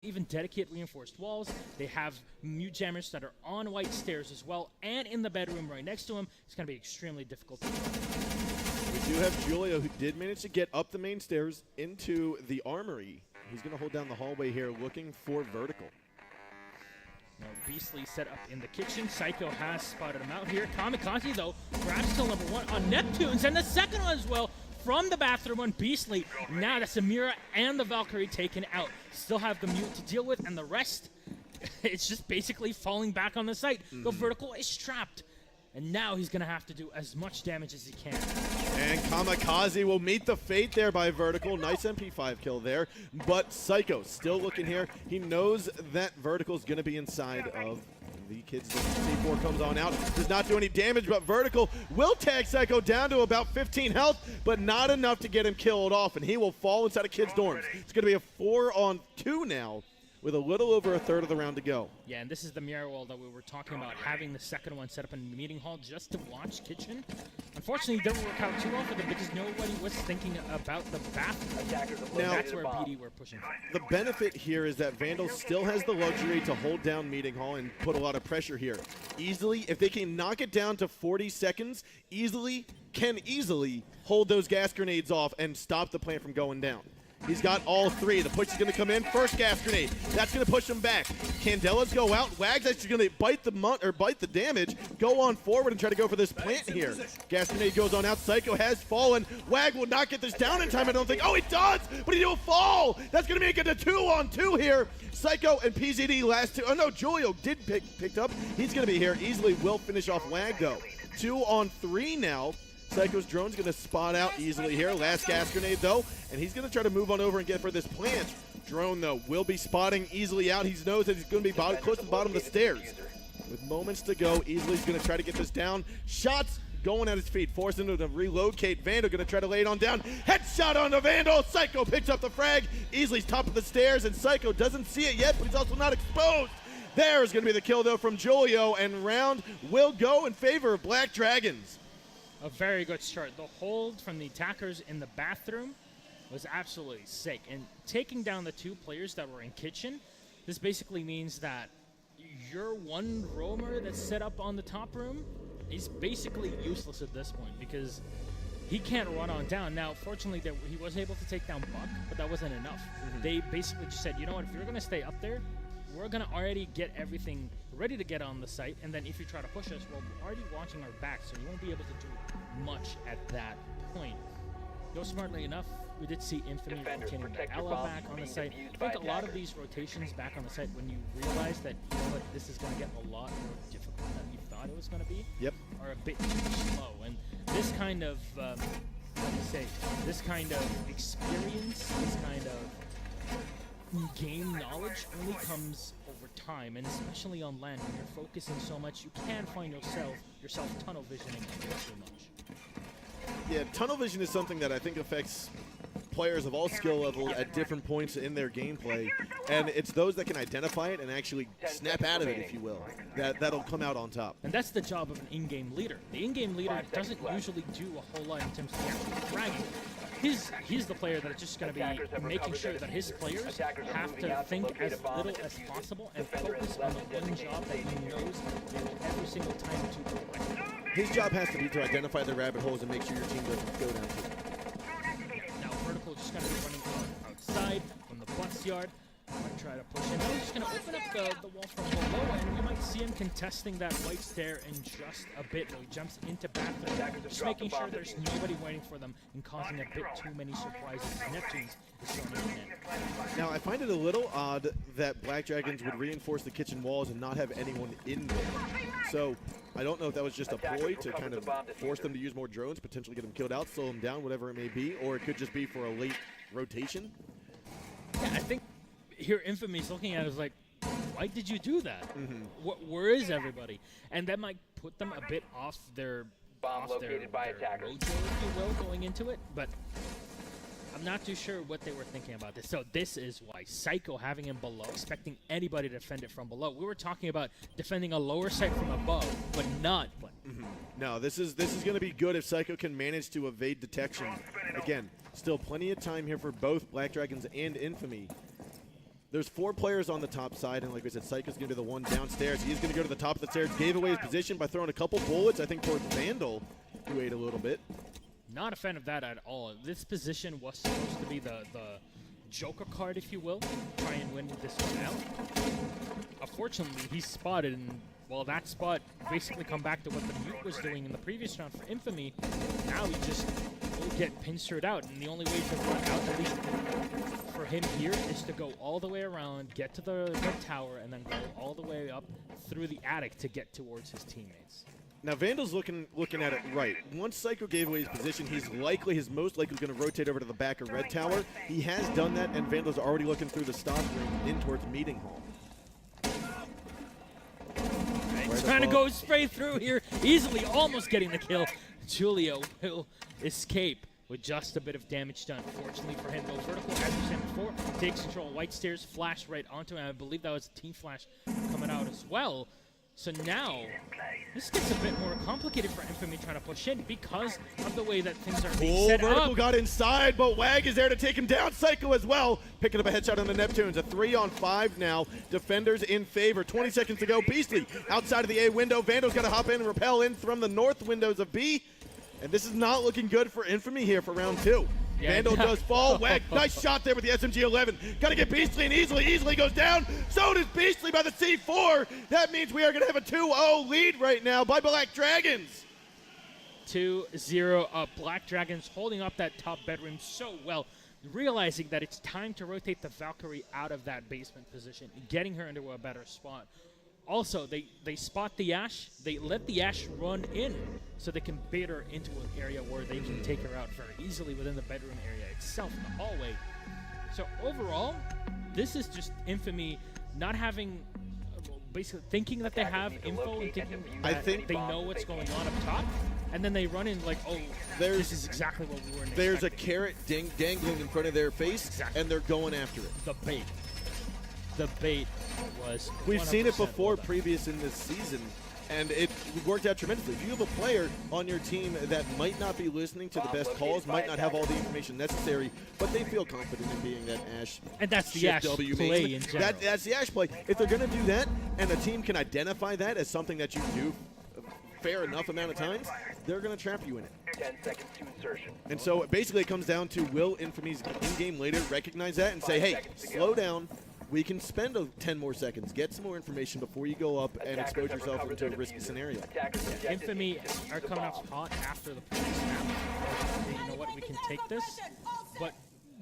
even dedicate reinforced walls. They have mute jammers that are on white stairs as well, and in the bedroom right next to him. It's going to be extremely difficult to do. We do have Julio, who did manage to get up the main stairs into the armory. He's going to hold down the hallway here, looking for vertical. Now, Beastly set up in the kitchen. Psycho has spotted him out here. Kamikaze, though, grabs kill number 1 on Neptunes, and the second one as well from the bathroom on Beastly. Now that's Amira and the Valkyrie taken out. Still have the mute to deal with, and the rest, it's just basically falling back on the site. The vertical is trapped, and now he's going to have to do as much damage as he can. And Kamikaze will meet the fate there by vertical. Nice MP5 kill there, but Psycho still looking here. He knows that vertical is going to be inside of the kids. C4 comes on out, does not do any damage, but vertical will tag Psycho down to about 15 health, but not enough to get him killed off, and he will fall inside of kids' dorms. It's going to be a 4-on-2 now, with a little over a third of the round to go. Yeah, and this is the mirror wall that we were talking about, having the second one set up in the meeting hall just to watch kitchen. Unfortunately, it didn't work out too well for them because nobody was thinking about the bathroom. Now, that's where BD were pushing. The benefit here is that Vandal still has the luxury to hold down meeting hall and put a lot of pressure here. Easily, if they can knock it down to 40 seconds, easily hold those gas grenades off and stop the plant from going down. He's got all three. The push is going to come in. First gas grenade. That's going to push him back. Candela's go out. Wag's actually going to bite the damage, go on forward and try to go for this plant here. Gas grenade goes on out. Psycho has fallen. Wag will not get this down in time, I don't think. Oh, he does, but he will fall. That's going to make it a 2-on-2 here. Psycho and PZD last two. Oh, no, Julio did picked up. He's going to be here. Easily will finish off Wag, though. 2-on-3 now. Psycho's drone's going to spot out easily here. Last gas grenade, though, and he's going to try to move on over and get for this plant. Drone, though, will be spotting easily out. He knows that he's going to be close to the bottom of the stairs. With moments to go, Easley's going to try to get this down. Shots going at his feet, forcing him to relocate. Vandal going to try to lay it on down. Headshot on the Vandal. Psycho picks up the frag. Easley's top of the stairs, and Psycho doesn't see it yet, but he's also not exposed. There's going to be the kill, though, from Julio, and round will go in favor of Black Dragons. A very good start. The hold from the attackers in the bathroom was absolutely sick. And taking down the two players that were in kitchen, this basically means that your one roamer that's set up on the top room is basically useless at this point because he can't run on down. Now, fortunately, he was able to take down Buck, but that wasn't enough. They basically just said, you know what, if you're going to stay up there, we're going to already get everything ready to get on the site, and then if you try to push us, well, we're already watching our back, so you won't be able to do much at that point. Though smartly enough, we did see Infamy rotating the Ella back on the site. I think a lot of these rotations back on the site, when you realize that, you know what, this is going to get a lot more difficult than you thought it was going to be, are a bit too slow. And this kind of, this kind of experience, this kind of game knowledge only comes over time, and especially on land when you're focusing so much, you can find yourself tunnel visioning too much. Yeah, tunnel vision is something that I think affects players of all skill levels at different points in their gameplay, and it's those that can identify it and actually snap out of it, if you will, that'll come out on top. And that's the job of an in-game leader. The in-game leader doesn't usually do a whole lot in terms of actually fragging. He's the player that's just going to be making sure that his players have to think as little as possible and focus on the one job that he knows every single time to correct. His job has to be to identify the rabbit holes and make sure your team doesn't go down to it. Now Vertical just going to be running outside from the bus yard. Might try to push in. Now he's just going to open up the wall from below, and you might see him contesting that white stair in just a bit. He jumps into bathroom, just making sure there's nobody waiting for them and causing a bit too many surprises. Neptunes is showing it in. Now, I find it a little odd that Black Dragons would reinforce the kitchen walls and not have anyone in there. So, I don't know if that was just a ploy to kind of force them to use more drones, potentially get them killed out, slow them down, whatever it may be, or it could just be for a late rotation. Yeah, I think here Infamy's looking at it as like, why did you do that? Where is everybody? And that might put them a bit off their mojo, if you will, going into it. But I'm not too sure what they were thinking about this. So this is why Psycho having him below, expecting anybody to defend it from below. We were talking about defending a lower site from above, but not. No, this is going to be good if Psycho can manage to evade detection. Again, still plenty of time here for both Black Dragons and Infamy. There's 4 players on the top side, and like we said, Psycho's going to be the one downstairs. He's going to go to the top of the stairs, gave away his position by throwing a couple bullets, I think, towards Vandal, who ate a little bit. Not a fan of that at all. This position was supposed to be the Joker card, if you will. Try and win this one out. Unfortunately, he's spotted, and well, that spot basically come back to what the Mute was doing in the previous round for Infamy. Now he just will get pincered out, and the only way to run out, at least for him here, is to go all the way around, get to the red tower, and then go all the way up through the attic to get towards his teammates. Now Vandal's looking at it right. Once Psycho gave away his position, he's most likely going to rotate over to the back of Red Tower. He has done that, and Vandal's already looking through the stop room in towards Meeting Hall. He's trying to go straight through here, easily almost getting the kill. Julio will escape with just a bit of damage done. Fortunately for him, goes vertical, as we said before, takes control. White stairs, flash right onto him. I believe that was a team flash coming out as well. So now, this gets a bit more complicated for Infamy trying to push in because of the way that things are being set Vertical up. got inside, but Wag is there to take him down. Psycho as well, picking up a headshot on the Neptunes. A 3-on-5 now. Defenders in favor. 20 seconds to go. Beastly outside of the A window. Vandal's got to hop in and rappel in from the north windows of B. And this is not looking good for Infamy here for round 2. Yeah, Vandal does fall. Wag, nice shot there with the SMG-11. Got to get Beastly, and easily goes down. So does Beastly by the C4. That means we are going to have a 2-0 lead right now by Black Dragons. 2-0 up. Black Dragons holding up that top bedroom so well, realizing that it's time to rotate the Valkyrie out of that basement position, getting her into a better spot. Also, they spot the Ashe. They let the Ashe run in so they can bait her into an area where they can take her out very easily within the bedroom area itself in the hallway. So overall, this is just Infamy not having, basically thinking that they have info and thinking that they know what's going on up top. And then they run in like, oh, this is exactly what we were expecting. There's a carrot dangling in front of their face, and they're going after it. The bait. The bait was We've seen it before well previous in this season, and it worked out tremendously. If you have a player on your team that might not be listening to the best calls, might not have all the information necessary, but they feel confident in being that Ashe. And that's the Ashe play in general. That's the Ashe play. If they're going to do that, and the team can identify that as something that you do fair enough amount of times, they're going to trap you in it. 10 seconds to insertion. And so basically it comes down to, will Infamy's in-game later recognize that and say, hey, slow down. We can spend 10 more seconds, get some more information before you go up and expose yourself into a risky scenario. Infamy are coming up hot after the previous map. You know what, we can take this, but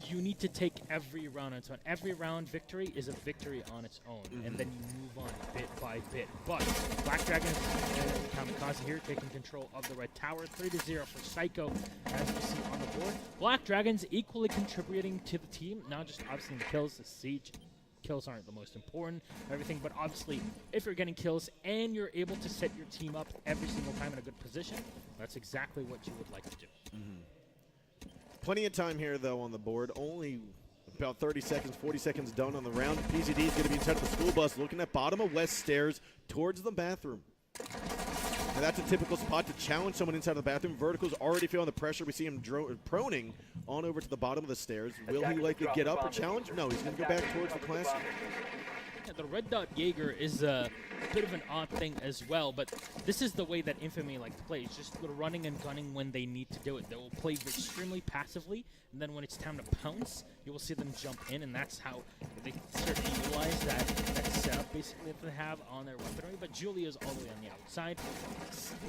you need to take every round on its own. Every round victory is a victory on its own, and then you move on bit by bit. But Black Dragons and Kamikaze here taking control of the red tower. 3-0 for Psycho, as we see on the board. Black Dragons equally contributing to the team, not just obviously in the kills, the siege. Kills aren't the most important, everything, but obviously if you're getting kills and you're able to set your team up every single time in a good position, that's exactly what you would like to do. Plenty of time here, though, on the board. Only about 30 seconds, 40 seconds done on the round. PZD is going to be inside of the school bus, looking at bottom of west stairs towards the bathroom. And that's a typical spot to challenge someone inside of the bathroom. Vertical's already feeling the pressure. We see him proning on over to the bottom of the stairs. Will he likely get up or challenge? No, he's going to go back towards the classroom. Yeah, the red dot Jaeger is a bit of an odd thing as well, but this is the way that Infamy like to play. It's just running and gunning when they need to do it. They will play extremely passively, and then when it's time to pounce, you will see them jump in, and that's how they certainly utilize that setup basically that they have on their weaponry. But Julia's all the way on the outside.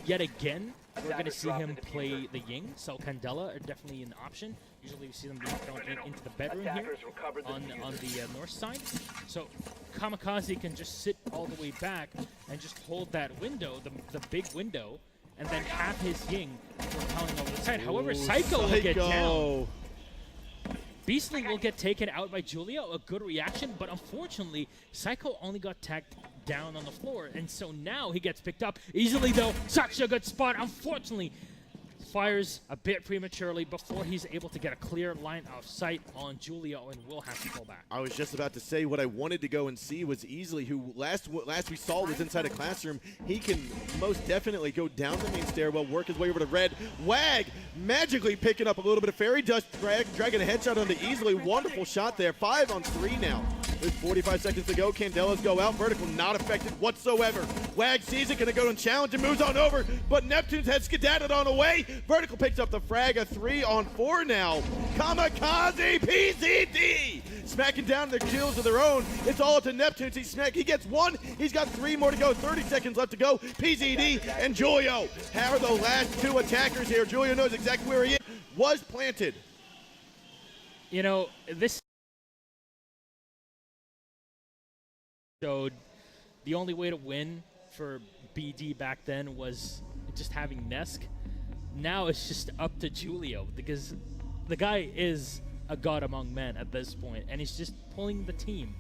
Yet again, we're going to see him play the Ying, so Candela are definitely an option. Usually we see them being thrown into the bedroom here on the north side. So Kamikaze can just sit all the way back and just hold that window, the big window, and then have his Ying propelling over the side. However, Psycho will get down. Beastly will get taken out by Julio, a good reaction, but unfortunately, Psycho only got tagged down on the floor, and so now he gets picked up easily, though. Such a good spot. Unfortunately, fires a bit prematurely before he's able to get a clear line of sight on Julio and will have to pull back. I was just about to say what I wanted to go and see was Easily, who last we saw was inside a classroom. He can most definitely go down the main stairwell, work his way over to red. Wag magically picking up a little bit of fairy dust, dragging a headshot onto Easily. Wonderful shot there. 5 on 3 now. There's 45 seconds to go. Candelas go out. Vertical not affected whatsoever. Wag sees it, gonna go and challenge and moves on over, but Neptune's head skedaddled on away. Vertical picks up the frag, a 3-on-4 now. Kamikaze PZD smacking down the kills of their own. It's all up to Neptune. He gets one. He's got 3 more to go. 30 seconds left to go. PZD and Julio are the last 2 attackers here. Julio knows exactly where he is. Was planted. You know, this showed the only way to win for BD back then was just having Nesk. Now it's just up to Julio because the guy is a god among men at this point, and he's just pulling the team.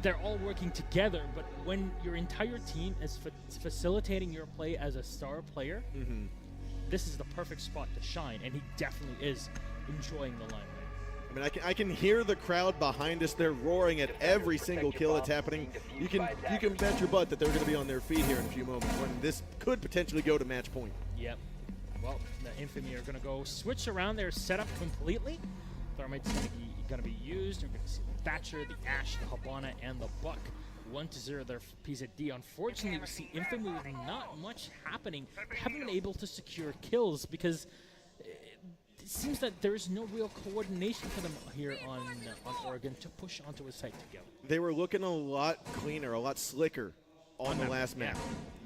They're all working together, but when your entire team is facilitating your play as a star player, this is the perfect spot to shine, and he definitely is enjoying the limelight. I mean, I can hear the crowd behind us. They're roaring at every single kill that's happening. You can bet your butt that they're going to be on their feet here in a few moments when this could potentially go to match point. Yep. Well, the Infamy are going to go switch around their setup completely. Thermite's going to be used. We're going to see the Thatcher, the Ash, the Habana, and the Buck. 1-0 their PZD. Unfortunately, we see Infamy with not much happening. They haven't been able to secure kills because it seems that there's no real coordination for them here on Oregon to push onto a site together. They were looking a lot cleaner, a lot slicker on the last map.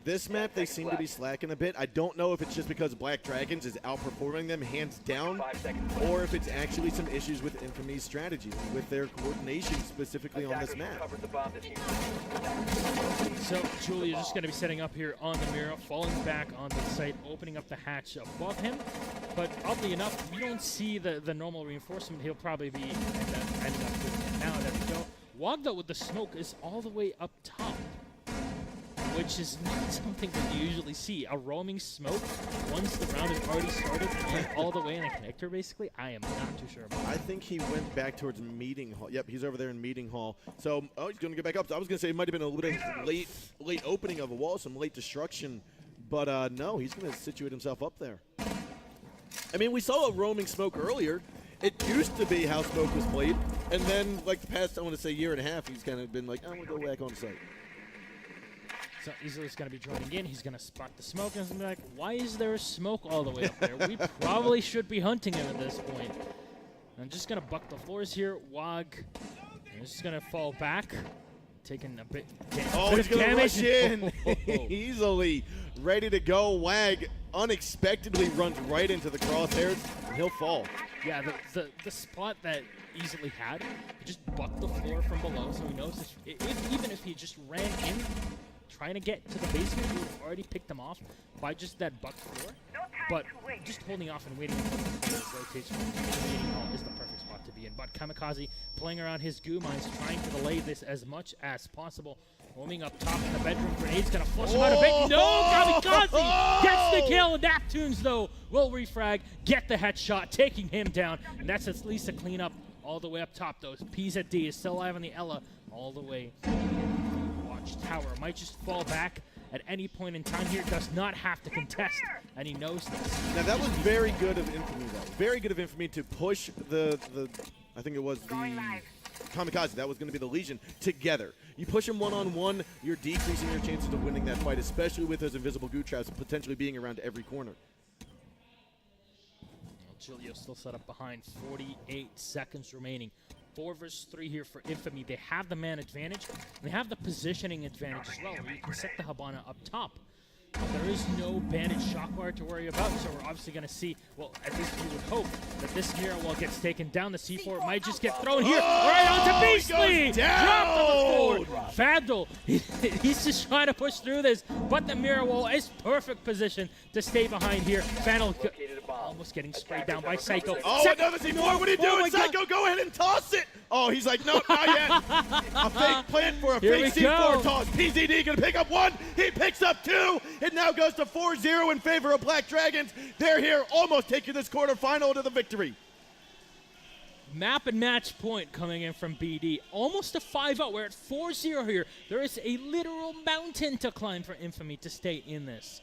This map, they seem to be slacking a bit. I don't know if it's just because Black Dragons is outperforming them hands down, or if it's actually some issues with Infamy's strategy, with their coordination specifically on this map. So Julia's just going to be setting up here on the mirror, falling back on the site, opening up the hatch above him. But oddly enough, we don't see the normal reinforcement. He'll probably be ending up doing it now. There we go. Wagda with the smoke is all the way up top, which is not something that you usually see. A roaming smoke, once the round has already started, and all the way in a connector, basically, I am not too sure about I think he went back towards Meeting Hall. Yep, he's over there in Meeting Hall. So, he's going to get back up. So I was going to say it might have been a little bit late opening of a wall, some late destruction. But no, he's going to situate himself up there. I mean, we saw a roaming smoke earlier. It used to be how smoke was played. And then, like the past, I want to say, year and a half, he's kind of been like, I'm going to go back on site. So Easy's going to be joining in. He's going to spot the smoke, and he's going to be like, why is there a smoke all the way up there? We probably should be hunting him at this point. I'm just going to buck the floors here. Wag is just going to fall back, taking a bit he's going to rush in Oh. easily. Ready to go. Wag unexpectedly runs right into the crosshairs, and he'll fall. Yeah, the spot that Easily had, he just bucked the floor from below, so he knows even if he just ran in, trying to get to the basement, he would have already picked them off by just that buck floor. But just holding off and waiting until the rotation is the perfect spot to be in. But Kamikaze playing around his goo mines, trying to delay this as much as possible. Roaming up top in the bedroom, Grenade's gonna flush him out a bit. No, Kamikaze gets the kill. Neptunes, though, will refrag, get the headshot, taking him down. And that's at least a cleanup all the way up top, though. PZD is still alive on the Ella all the way. Tower might just fall back at any point in time here. Does not have to contest, and he knows this. Now that was very good of Infamy, though. Very good of Infamy to push the I think it was the Kamikaze. That was going to be the Legion together. You push them one-on-one, you're decreasing your chances of winning that fight, especially with those invisible goo traps potentially being around every corner. Julio still set up behind. 48 seconds remaining. 4 versus 3 here for Infamy. They have the man advantage, and they have the positioning advantage as well, where you can set the Habana up top. There is no banded shockwire to worry about, so we're obviously going to see, well, at least we would hope that this mirror wall gets taken down. The C4 might just get thrown here, right onto Beastly! Dropped on the floor! Vandal, he's just trying to push through this, but the mirror wall is perfect position to stay behind here. Vandal almost getting sprayed down by Psycho. Oh, another C4, what are you doing, Psycho? Go ahead and toss it! Oh, he's like, no, not yet. A fake plan for a fake C4 toss. PZD gonna pick up 1, he picks up 2. It now goes to 4-0 in favor of Black Dragons. They're here, almost taking this quarterfinal to the victory. Map and match point coming in from BD. Almost a 5-0. We're at 4-0 here. There is a literal mountain to climb for Infamy to stay in this.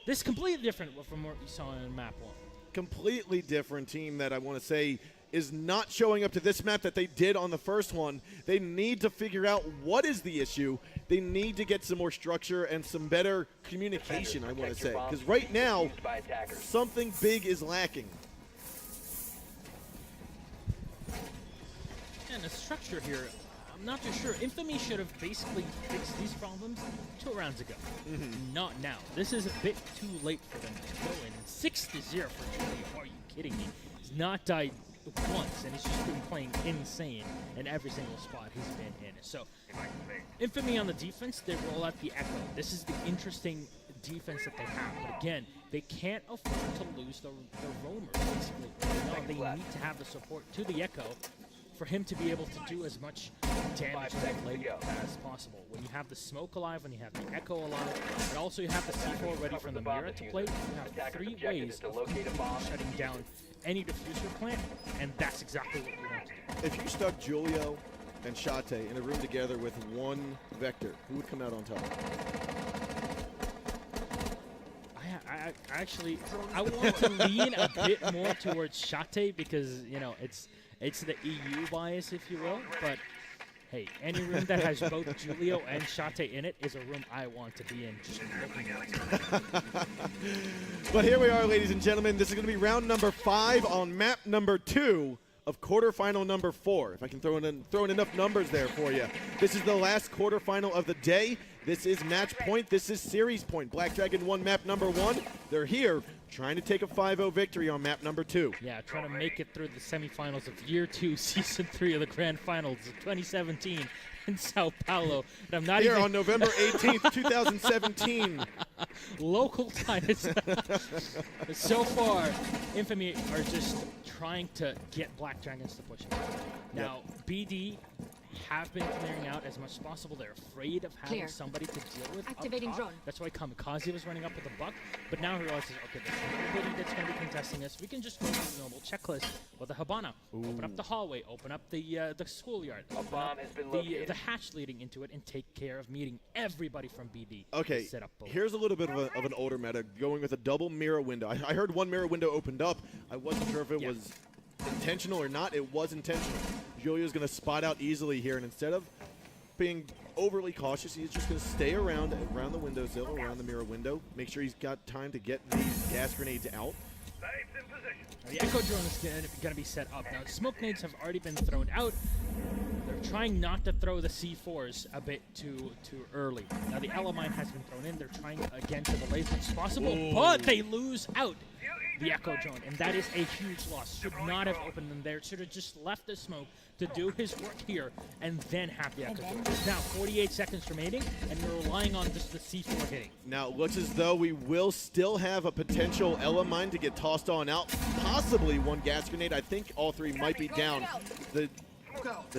This is completely different from what you saw in map 1. Completely different team that I want to say is not showing up to this map that they did on the first one. They need to figure out what is the issue. They need to get some more structure and some better communication, I want to say. Because right now, something big is lacking. And the structure here, I'm not too sure. Infamy should have basically fixed these problems 2 rounds ago. Not now. This is a bit too late for them to go in. 6-0 for Julio. Are you kidding me? He's not died once, and he's just been playing insane in every single spot he's been in. So, Infamy on the defense, they roll out the Echo. This is the interesting defense that they have. But again, they can't afford to lose the roamers, basically. No, they need to have the support to the Echo for him to be able to do as much damage to that lane as possible. When you have the smoke alive, when you have the Echo alive, and also you have the C4 ready from the mirror to play, you have 3 ways of shutting down any diffuser plant, and that's exactly what we want to do. If you stuck Julio and Shate in a room together with one Vector, who would come out on top? I want to lean a bit more towards Shate because, you know, it's the EU bias, if you will, but hey, any room that has both Julio and Shate in it is a room I want to be in, just looking at. But here we are, ladies and gentlemen. This is going to be round number 5 on map number 2 of quarterfinal number 4. If I can throw in enough numbers there for you. This is the last quarterfinal of the day. This is match point. This is series point. Black Dragon won map number 1. They're here trying to take a 5-0 victory on map number 2. Yeah, trying to make it through the semifinals of Year 2, Season 3 of the Grand Finals of 2017 in Sao Paulo. And I'm not here on November 18th, 2017. Local time. So far, Infamy are just trying to get Black Dragons to push it. Now, BD have been clearing out as much as possible. They're afraid of having somebody to deal with. Activating drone. That's why Kamikaze was running up with a buck. But now he realizes, okay, there's nobody that's going to be contesting us. We can just go through the normal checklist with a Habana. Open up the hallway. Open up the schoolyard. Open up the hatch leading into it, and take care of meeting everybody from BD. Okay, set up here's a little bit of an older meta going with a double mirror window. I heard one mirror window opened up. I wasn't sure if it was intentional or not. It was intentional. Julio's going to spot out easily here, and instead of being overly cautious, he's just going to stay around the windowsill, around the mirror window, make sure he's got time to get these gas grenades out. The Echo drone is going to be set up. Now, smoke nades have already been thrown out. They're trying not to throw the C4s a bit too early. Now, the L-mine has been thrown in. They're trying, again, to delay as much as possible, but they lose out the Echo drone, and that is a huge loss. Should not have opened them there. Should have just left the smoke to do his work here and then have the Echo drone. Now, 48 seconds remaining, and you're relying on just the C4 hitting. Now, it looks as though we will still have a potential Ella-mine to get tossed on out. Possibly one gas grenade. I think all 3 might be down. The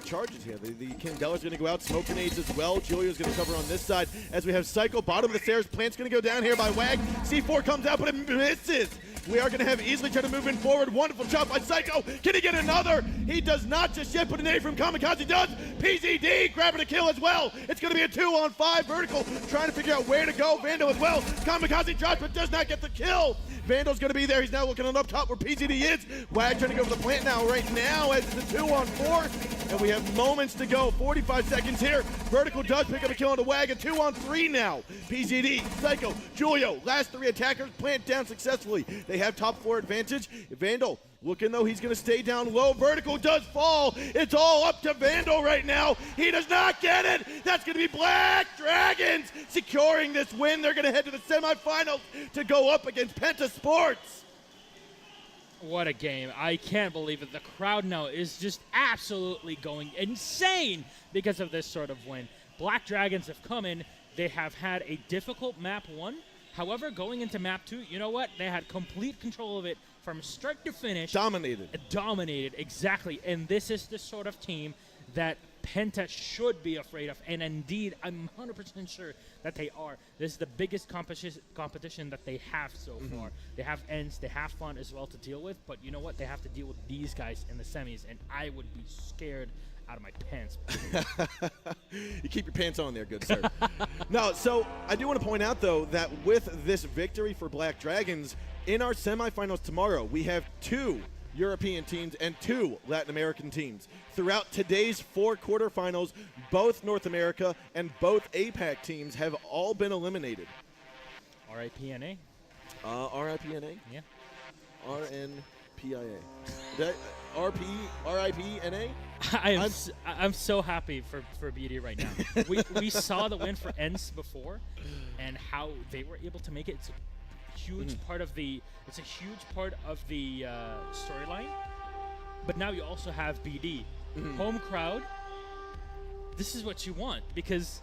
charges here. The Candella's going to go out. Smoke grenades as well. Julio's going to cover on this side as we have Psycho. Bottom of the stairs. Plant's going to go down here by Wag. C4 comes out, but it misses. We are going to have Easily try to move in forward. Wonderful shot by Psycho. Can he get another? He does not just yet, but an A from Kamikaze does. PZD grabbing a kill as well. It's going to be a 2-on-5 vertical. Trying to figure out where to go. Vandal as well. Kamikaze drops, but does not get the kill. Vandal's going to be there. He's now looking on up top where PZD is. Wag trying to go for the plant right now as it's a 2-on-4. And we have moments to go. 45 seconds here. Vertical does pick up a kill on the Wag. A 2-on-3 now. PZD, Psycho, Julio. Last 3 attackers. Plant down successfully. They have top floor advantage. Vandal looking though he's going to stay down low. Vertical does fall. It's all up to Vandal right now. He does not get it. That's going to be Black Dragons securing this win. They're going to head to the semifinals to go up against Penta Sports. What a game. I can't believe it. The crowd now is just absolutely going insane because of this sort of win. Black Dragons have come in. They have had a difficult map 1. However, going into map 2, you know what? They had complete control of it from start to finish. Dominated, exactly. And this is the sort of team that Penta should be afraid of. And indeed, I'm 100% sure that they are. This is the biggest competition that they have so far. They have ends, they have fun as well to deal with. But you know what? They have to deal with these guys in the semis. And I would be scared out of my pants. You keep your pants on there, good sir. No, so I do want to point out, though, that with this victory for Black Dragons, in our semifinals tomorrow, we have 2 European teams and 2 Latin American teams. Throughout today's 4 quarterfinals, both North America and both APAC teams have all been eliminated. RIPNA? RIPNA? Yeah. RNPIA. RIPNA? I'm so happy for BD right now. we saw the win for ENS before, and how they were able to make it. It's a huge part of the. It's a huge part of the storyline. But now you also have BD, home crowd. This is what you want, because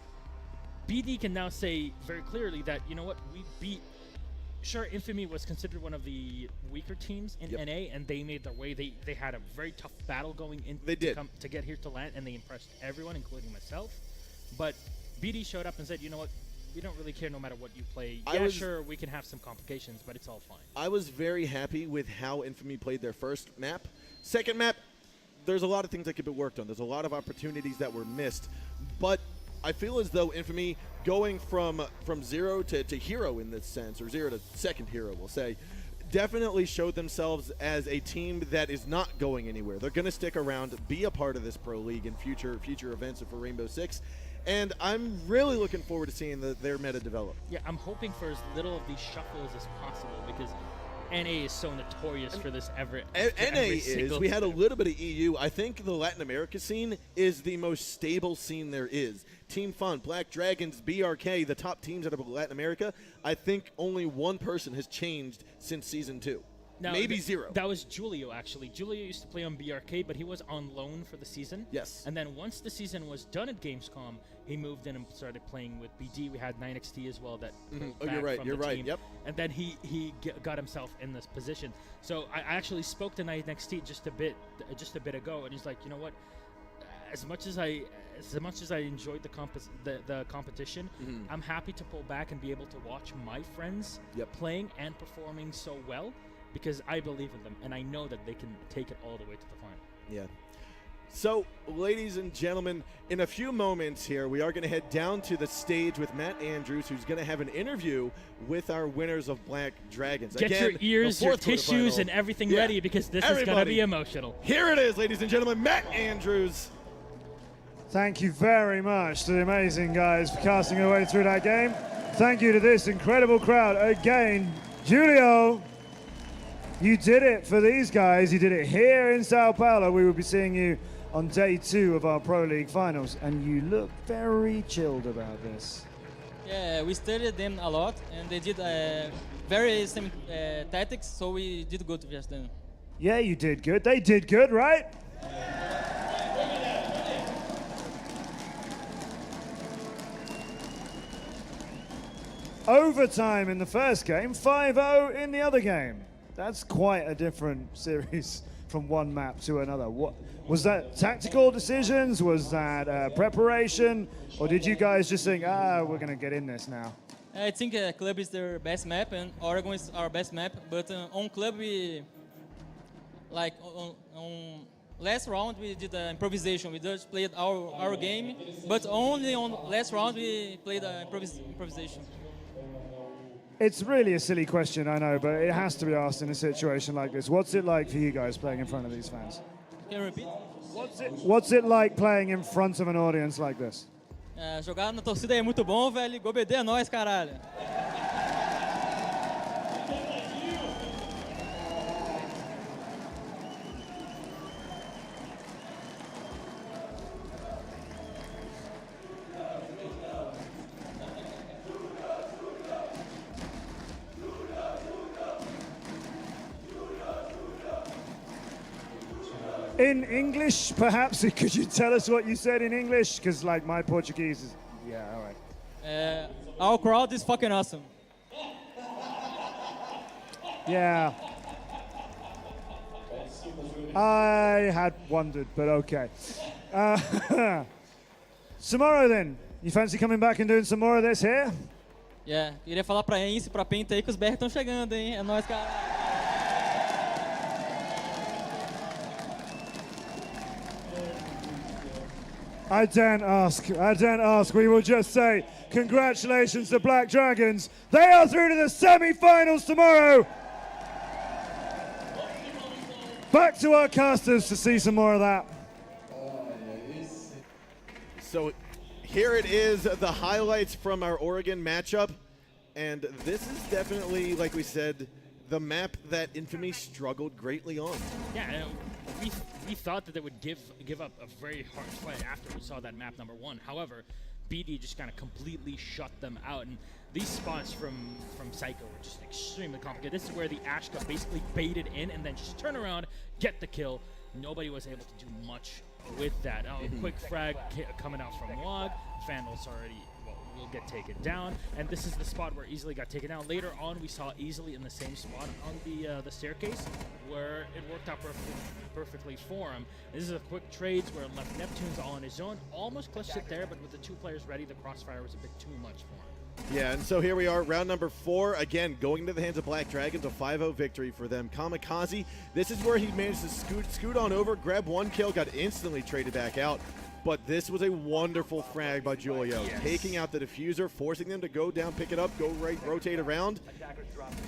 BD can now say very clearly that, you know what, we beat. Sure, Infamy was considered one of the weaker teams in NA, and they made their way. They had a very tough battle going in. They did. To get here to LAN, and they impressed everyone, including myself. But BD showed up and said, you know what, we don't really care no matter what you play. Yeah, sure, we can have some complications, but it's all fine. I was very happy with how Infamy played their first map. Second map, there's a lot of things that could be worked on. There's a lot of opportunities that were missed. But I feel as though Infamy going from 0 to hero in this sense, or 0 to second hero, we'll say, definitely showed themselves as a team that is not going anywhere. They're going to stick around, be a part of this pro league in future events for Rainbow Six. And I'm really looking forward to seeing their meta develop. Yeah, I'm hoping for as little of these shuffles as possible, because NA is so notorious for this NA is. We had a little bit of EU. I think the Latin America scene is the most stable scene there is. Team Fun, Black Dragons, BRK, the top teams out of Latin America. I think only one person has changed since Season 2. Now, maybe 0. That was Julio, actually. Julio used to play on BRK, but he was on loan for the season. Yes. And then once the season was done at Gamescom, he moved in and started playing with BD. We had 9XT as well that Oh, you're right. You're right. Team. Yep. And then he got himself in this position. So I actually spoke to 9XT just a bit ago, and he's like, you know what? As much as I enjoyed the competition, I'm happy to pull back and be able to watch my friends playing and performing so well, because I believe in them, and I know that they can take it all the way to the final. Yeah. So, ladies and gentlemen, in a few moments here, we are going to head down to the stage with Matt Andrews, who's going to have an interview with our winners of Black Dragons. Get your ears, your tissues, and everything ready, because this is going to be emotional. Here it is, ladies and gentlemen, Matt Andrews. Thank you very much to the amazing guys for casting their way through that game. Thank you to this incredible crowd again. Julio, you did it for these guys. You did it here in Sao Paulo. We will be seeing you on day 2 of our Pro League finals, and you look very chilled about this. Yeah, we studied them a lot, and they did very same tactics, so we did good against them. Yeah, you did good. They did good, right? Overtime in the first game, 5-0 in the other game. That's quite a different series from one map to another. What was that? Tactical decisions? Was that preparation? Or did you guys just think, we're going to get in this now? I think Club is their best map, and Oregon is our best map. But on Club, we, like, on last round, we did improvisation. We just played our game, but only on last round, we played improvisation. It's really a silly question, I know, but it has to be asked in a situation like this. What's it like for you guys playing in front of these fans? Can you repeat? What's it like playing in front of an audience like this? Jogar na torcida é muito bom, velho. GoBD é nóis, caralho. In English, perhaps, could you tell us what you said in English? Because, like, my Portuguese is... Yeah, all right. Our crowd is fucking awesome. Yeah. I had wondered, but okay. Tomorrow, then. You fancy coming back and doing some more of this here? Yeah. Queria falar pra Ence e pra Penta aí que os BR estão chegando, hein? É nóis, caralho. I daren't ask. We will just say congratulations to Black Dragons. They are through to the semi-finals tomorrow. Back to our casters to see some more of that. So here it is, the highlights from our Oregon matchup. And this is definitely, like we said, the map that Infamy struggled greatly on. Yeah, and we thought that they would give up a very hard fight after we saw that map number 1. However, BD just kind of completely shut them out. And these spots from Psycho were just extremely complicated. This is where the Ashka basically baited in and then just turn around, get the kill. Nobody was able to do much with that. A quick frag coming out from Log. Vandal's already, well, will get taken down. And this is the spot where Easily got taken down. Later on, we saw Easily in the same spot on the staircase where it worked out perfectly for him. This is a quick trades where left Neptune's all on his own. Almost clutched it there, but with the 2 players ready, the crossfire was a bit too much for him. Yeah, and so here we are, round number 4. Again, going into the hands of Black Dragons, a 5-0 victory for them. Kamikaze, this is where he managed to scoot on over, grab 1 kill, got instantly traded back out. But this was a wonderful frag by Julio, taking out the diffuser, forcing them to go down, pick it up, go right, rotate around.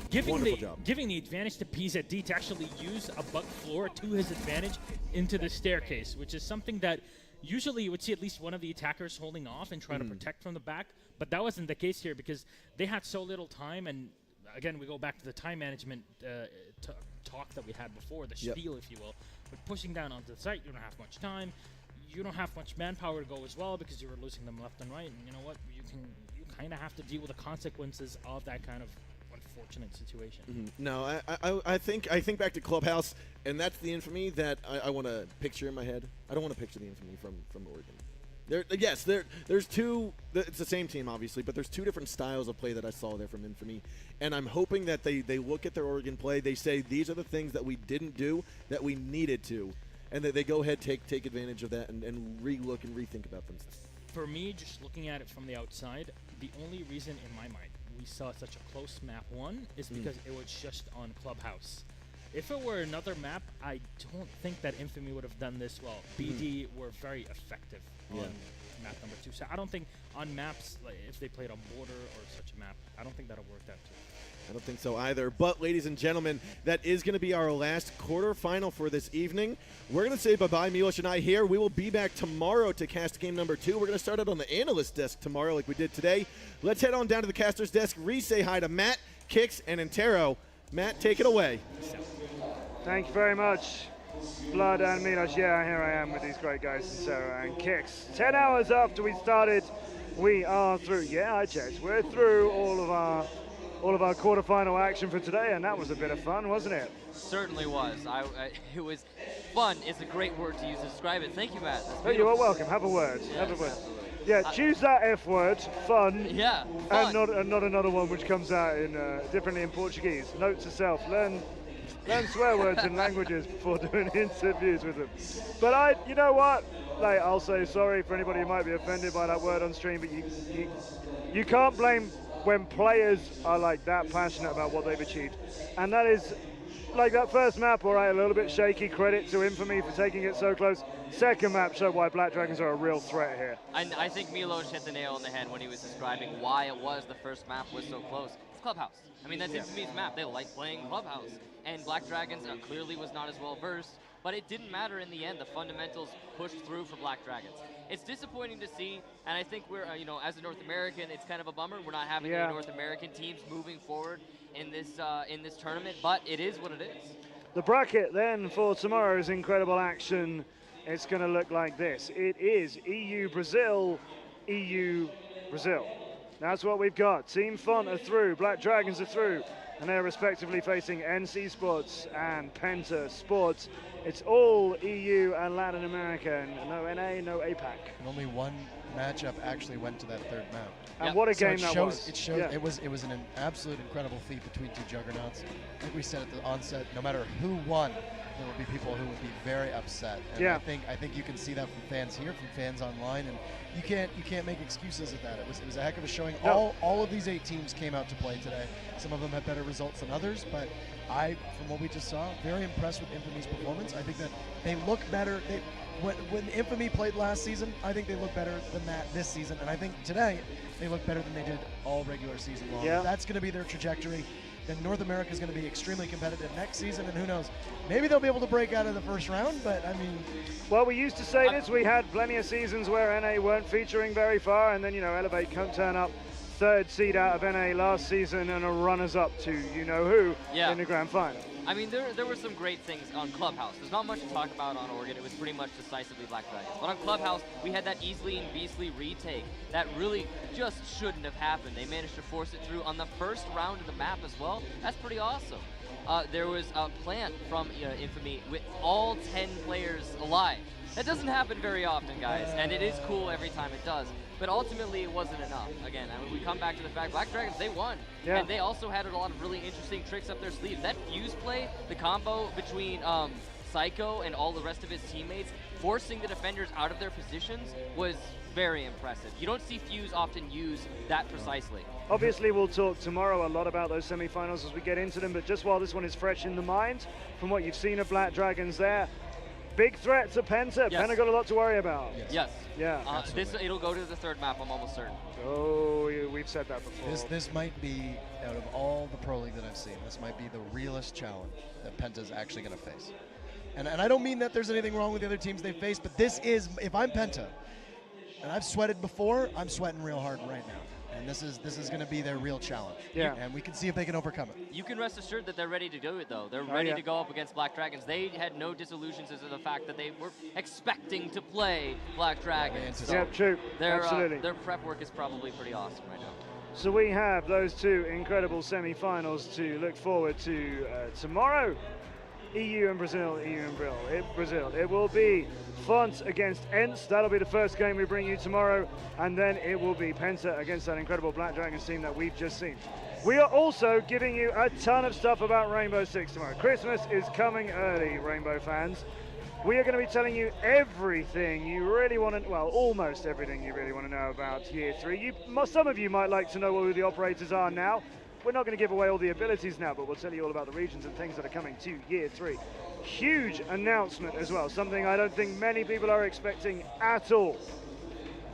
Giving the advantage to PZD to actually use a buck floor to his advantage into the staircase, which is something that usually you would see at least one of the attackers holding off and try to protect from the back, but that wasn't the case here because they had so little time. And again, we go back to the time management talk that we had before, the spiel, if you will. But pushing down onto the site, you don't have much time. You don't have much manpower to go as well because you were losing them left and right. And you know what? You kind of have to deal with the consequences of that kind of unfortunate situation. No, I think back to Clubhouse, and that's the Infamy that I want to picture in my head. I don't want to picture the Infamy from Oregon. There's 2. It's the same team, obviously, but there's 2 different styles of play that I saw there from Infamy, and I'm hoping that they look at their Oregon play. They say these are the things that we didn't do that we needed to, and that they go ahead take advantage of that and re-look and rethink about themselves. For me, just looking at it from the outside, the only reason in my mind we saw such a close map 1 is because it was just on Clubhouse. If it were another map, I don't think that Infamy would have done this well. BD were very effective on map number 2. So I don't think on maps, like if they played on Border or such a map, I don't think that would work out too. I don't think so either. But, ladies and gentlemen, that is going to be our last quarterfinal for this evening. We're going to say bye-bye, Milos and I here. We will be back tomorrow to cast game number 2. We're going to start out on the analyst desk tomorrow like we did today. Let's head on down to the caster's desk. Say hi to Matt, Kix, and Intero. Matt, take it away. Thank you very much, Blood and Milos. Yeah, here I am with these great guys, Sarah and Kix. 10 hours after we started, we are through. Yeah, I checked. We're through all of our quarterfinal action for today, and that was a bit of fun, wasn't it? Certainly was. It was fun. It's a great word to use to describe it. Thank you, Matt. Oh, you are welcome. Have a word. Yes, have a word. Absolutely. Yeah, choose that F word, fun. Yeah, fun. And not another one which comes out in differently in Portuguese. Note to self: learn swear words and languages before doing interviews with them. But you know what? Like, I'll say sorry for anybody who might be offended by that word on stream, but you can't blame when players are like that passionate about what they've achieved. And that is, like that first map, all right, a little bit shaky, credit to Infamy for taking it so close. Second map showed why Black Dragons are a real threat here. I think Milos hit the nail on the head when he was describing why it was the first map was so close. It's Clubhouse. I mean, that's Infamy's map. They like playing Clubhouse. And Black Dragons clearly was not as well versed, but it didn't matter in the end. The fundamentals pushed through for Black Dragons. It's disappointing to see, and I think we're, as a North American, it's kind of a bummer. We're not having any North American teams moving forward in this tournament, but it is what it is. The bracket then for tomorrow's incredible action, it's going to look like this. It is EU Brazil, EU Brazil. That's what we've got. Team Font are through, Black Dragons are through, and they're respectively facing NC Sports and Penta Sports. It's all EU and Latin America, and no NA, no APAC. And only one matchup actually went to that third map. And what a game that was. It showed it was an absolute incredible feat between 2 juggernauts. Like we said at the onset, no matter who won, there would be people who would be very upset. And I think you can see that from fans here, from fans online, and you can't make excuses at that. It was a heck of a showing. No. All of these 8 teams came out to play today. Some of them had better results than others, but from what we just saw, very impressed with Infamy's performance. I think that they look better. When Infamy played last season, I think they look better than that this season, and I think today they look better than they did all regular season long. Yeah. If that's going to be their trajectory, then North America is going to be extremely competitive next season, and who knows, maybe they'll be able to break out of the first round, but I mean... Well, we used to say this. We had plenty of seasons where NA weren't featuring very far, and then, you know, Elevate come turn up 3rd seed out of NA last season and a runners-up to you-know-who in the grand final. I mean, there were some great things on Clubhouse. There's not much to talk about on Oregon. It was pretty much decisively Black Dragons. But on Clubhouse, we had that Easily and Beastly retake that really just shouldn't have happened. They managed to force it through on the first round of the map as well. That's pretty awesome. There was a plant from Infamy with all 10 players alive. That doesn't happen very often, guys, and it is cool every time it does. But ultimately, it wasn't enough. Again, I mean, we come back to the fact Black Dragons, they won. Yeah. And they also had a lot of really interesting tricks up their sleeves. That fuse play, the combo between Psycho and all the rest of his teammates, forcing the defenders out of their positions was very impressive. You don't see Fuse often use that precisely. Obviously, we'll talk tomorrow a lot about those semi-finals as we get into them, but just while this one is fresh in the mind, from what you've seen of Black Dragons there, big threat to Penta. Yes. Penta got a lot to worry about. Yes. Yeah. It'll go to the 3rd map, I'm almost certain. Oh, we've said that before. This might be, out of all the Pro League that I've seen, this might be the realest challenge that Penta's actually going to face. And I don't mean that there's anything wrong with the other teams they face, but this is, if I'm Penta, and I've sweated before, I'm sweating real hard right now. And this is going to be their real challenge. Yeah. And we can see if they can overcome it. You can rest assured that they're ready to do it, though. They're ready to go up against Black Dragons. They had no disillusions as to the fact that they were expecting to play Black Dragons. So yeah, true. Absolutely. Their prep work is probably pretty awesome right now. So we have those 2 incredible semi-finals to look forward to tomorrow. EU and Brazil, EU and Brazil. It will be Font against Ents. That'll be the first game we bring you tomorrow. And then it will be Penta against that incredible Black Dragons team that we've just seen. We are also giving you a ton of stuff about Rainbow Six tomorrow. Christmas is coming early, Rainbow fans. We are going to be telling you everything you really want to, well, almost everything you really want to know about Year 3. Some of you might like to know who the operators are now. We're not going to give away all the abilities now, but we'll tell you all about the regions and things that are coming to Year 3. Huge announcement as well, something I don't think many people are expecting at all.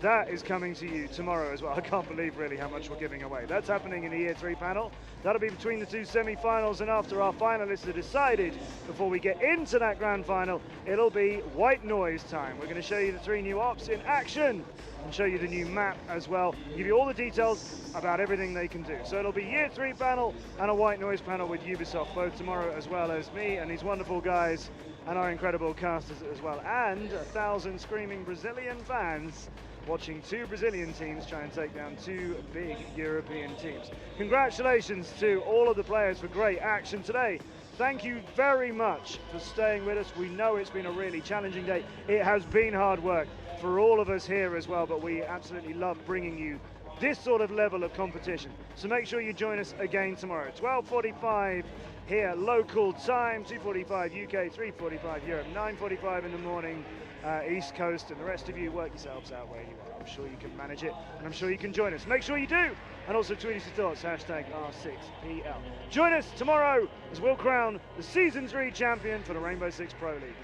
That is coming to you tomorrow as well. I can't believe really how much we're giving away. That's happening in the Year 3 panel. That'll be between the 2 semi-finals, and after our finalists are decided, before we get into that grand final, it'll be white noise time. We're going to show you the 3 new ops in action and show you the new map as well. Give you all the details about everything they can do. So it'll be Year 3 panel and a white noise panel with Ubisoft both tomorrow, as well as me and these wonderful guys and our incredible casters as well. And 1,000 screaming Brazilian fans watching 2 Brazilian teams try and take down 2 big European teams. Congratulations to all of the players for great action today. Thank you very much for staying with us. We know it's been a really challenging day. It has been hard work for all of us here as well, but we absolutely love bringing you this sort of level of competition. So make sure you join us again tomorrow. 12:45 here local time, 2:45 UK, 3:45 Europe, 9:45 in the morning East Coast, and the rest of you work yourselves out where you are. I'm sure you can manage it, and I'm sure you can join us. Make sure you do, and also tweet us your thoughts, #R6PL. Join us tomorrow as we'll crown the Season 3 champion for the Rainbow Six Pro League.